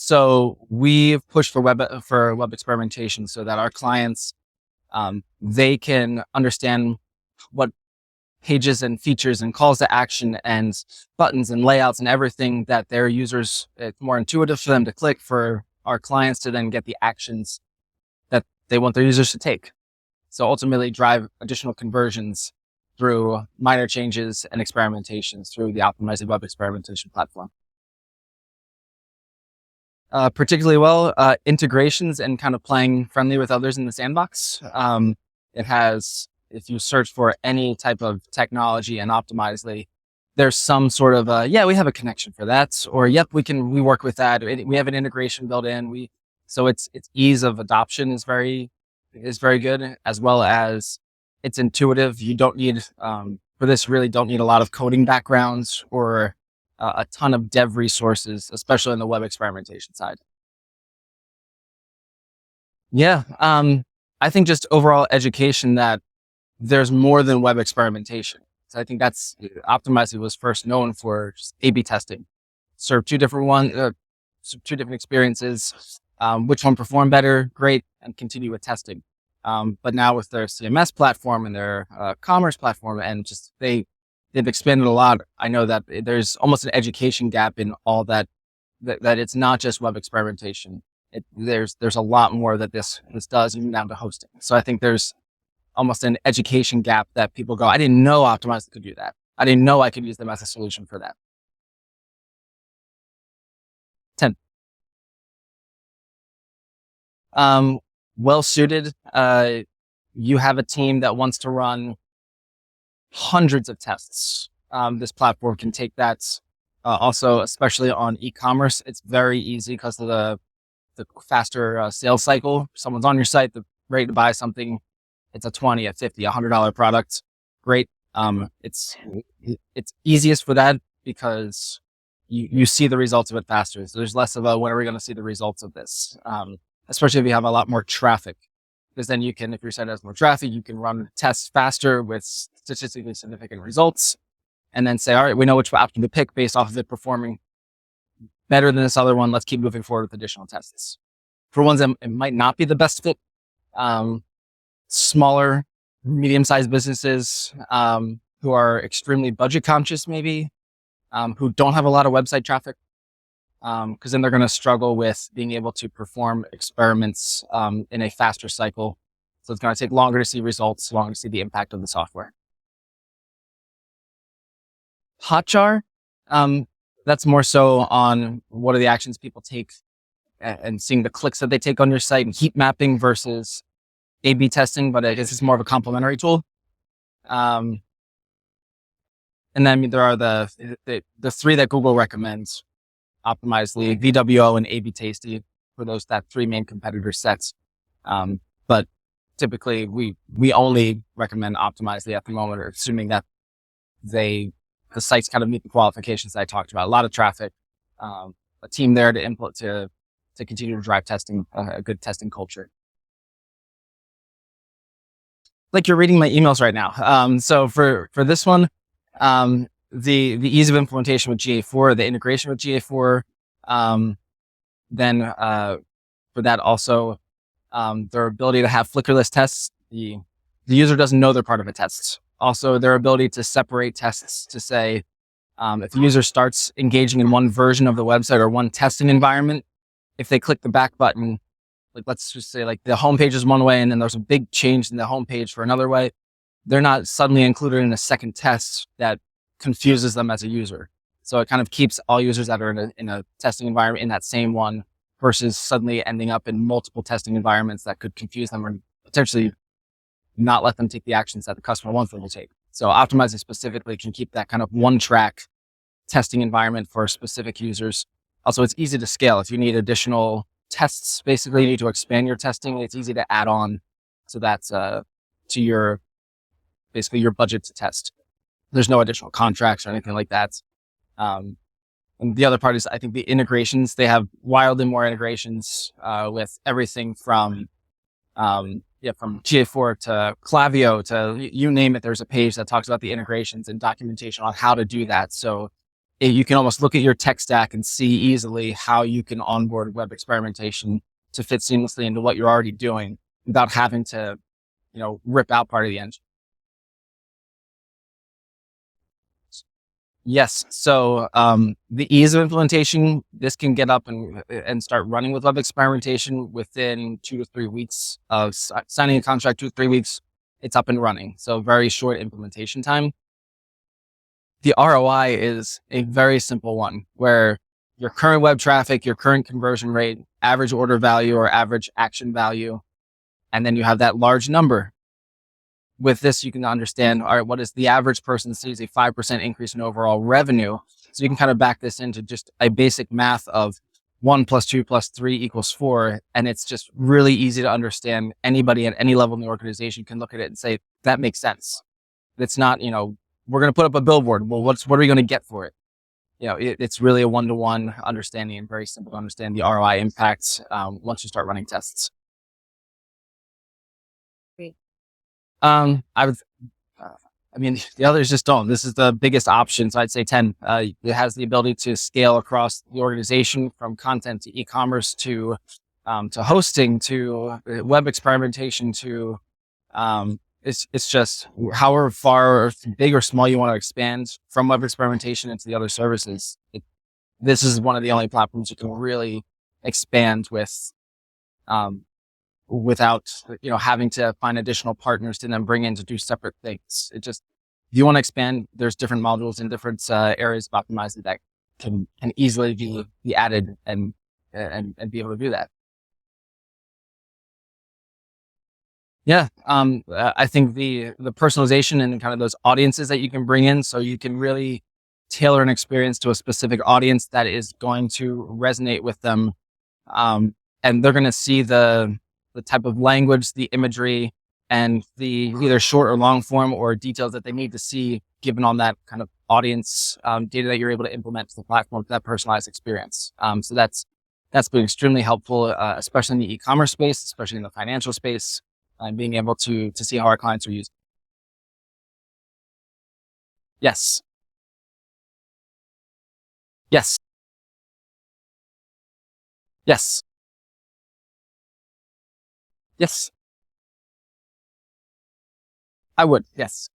So we've pushed for web experimentation so that our clients, they can understand what pages and features and calls to action and buttons and layouts and everything that their users, it's more intuitive for them to click, for our clients to then get the actions that they want their users to take. So ultimately drive additional conversions through minor changes and experimentations through the optimized web experimentation platform. Particularly well, integrations and kind of playing friendly with others in the sandbox. It has, if you search for any type of technology and Optimizely, there's some sort of, yeah, we have a connection for that, or yep, we work with that. We have an integration built in. So its ease of adoption is very good, as well as it's intuitive. You don't need, for this, really don't need a lot of coding backgrounds or a ton of dev resources, especially on the web experimentation side. Yeah. I think just overall education that there's more than web experimentation. So I think that's, Optimizely was first known for just A/B testing. Serve two different experiences. Which one performed better? Great. And continue with testing. But now with their CMS platform and their commerce platform, and just they've expanded a lot. I know that there's almost an education gap in all that it's not just web experimentation. There's a lot more that this does, even down to hosting. So I think there's almost an education gap that people go, I didn't know Optimizely could do that. I didn't know I could use them as a solution for that. 10. Well suited. You have a team that wants to run hundreds of tests. This platform can take that. Also, especially on e-commerce, it's very easy because of the faster sales cycle. Someone's on your site, they're ready to buy something. It's a $20, a $50, $100 product. Great. It's easiest for that because you see the results of it faster. So there's less of a, when are we going to see the results of this? Especially if you have a lot more traffic, because then you can, if your site has more traffic, you can run tests faster with statistically significant results, and then say, all right, we know which option to pick based off of it performing better than this other one. Let's keep moving forward with additional tests. For ones that it might not be the best fit, smaller, medium-sized businesses who are extremely budget conscious, maybe, who don't have a lot of website traffic, because then they're going to struggle with being able to perform experiments in a faster cycle. So it's going to take longer to see results, longer to see the impact of the software. Hotjar, that's more so on what are the actions people take and seeing the clicks that they take on your site, and heat mapping versus A/B testing, but I guess it's more of a complementary tool. And then there are the three that Google recommends: Optimizely, VWO, and A/B Tasty, for that three main competitor sets. But typically we only recommend Optimizely at the moment, assuming that the sites kind of meet the qualifications that I talked about. A lot of traffic, a team there to input to continue to drive testing, a good testing culture. Like you're reading my emails right now. So for this one, the ease of implementation with GA4, the integration with GA4, then for that also, their ability to have flickerless tests. The user doesn't know they're part of a test. Also, their ability to separate tests to say, if the user starts engaging in one version of the website or one testing environment, if they click the back button, like let's just say like the homepage is one way and then there's a big change in the homepage for another way, they're not suddenly included in a second test that confuses them as a user. So it kind of keeps all users that are in a testing environment in that same one, versus suddenly ending up in multiple testing environments that could confuse them or potentially not let them take the actions that the customer wants them to take. So Optimizely specifically can keep that kind of one track testing environment for specific users. Also, it's easy to scale. If you need additional tests, basically you need to expand your testing. It's easy to add on. So that's to your budget to test. There's no additional contracts or anything like that. And the other part is, I think the integrations, they have wildly more integrations with everything from GA4 to Klaviyo to you name it. There's a page that talks about the integrations and documentation on how to do that. So you can almost look at your tech stack and see easily how you can onboard web experimentation to fit seamlessly into what you're already doing without having to, rip out part of the engine. Yes. So the ease of implementation, this can get up and start running with web experimentation within 2 to 3 weeks of signing a contract. 2 to 3 weeks, it's up and running. So very short implementation time. The ROI is a very simple one where your current web traffic, your current conversion rate, average order value or average action value, and then you have that large number. With this, you can understand, all right, what is the average person sees a 5% increase in overall revenue? So you can kind of back this into just a basic math of 1 + 2 + 3 = 4. And it's just really easy to understand. Anybody at any level in the organization can look at it and say, that makes sense. It's not, we're going to put up a billboard. Well, what are we going to get for it? It's really a one-to-one understanding and very simple to understand the ROI impacts once you start running tests. Great. I would, I mean, the others just don't. This is the biggest option. So I'd say 10. It has the ability to scale across the organization from content to e-commerce to hosting to web experimentation to it's just however far or big or small you want to expand from web experimentation into the other services. This is one of the only platforms you can really expand with without having to find additional partners to then bring in to do separate things. It just, if you want to expand, there's different modules in different areas of optimizing that can easily be added and be able to do that. Yeah. I think the personalization and kind of those audiences that you can bring in, so you can really tailor an experience to a specific audience that is going to resonate with them. And they're going to see the type of language, the imagery, and the either short or long form or details that they need to see given on that kind of audience data that you're able to implement to the platform for that personalized experience. So that's been extremely helpful, especially in the e-commerce space, especially in the financial space, and being able to see how our clients are using. Yes. Yes. Yes. Yes. I would. Yes.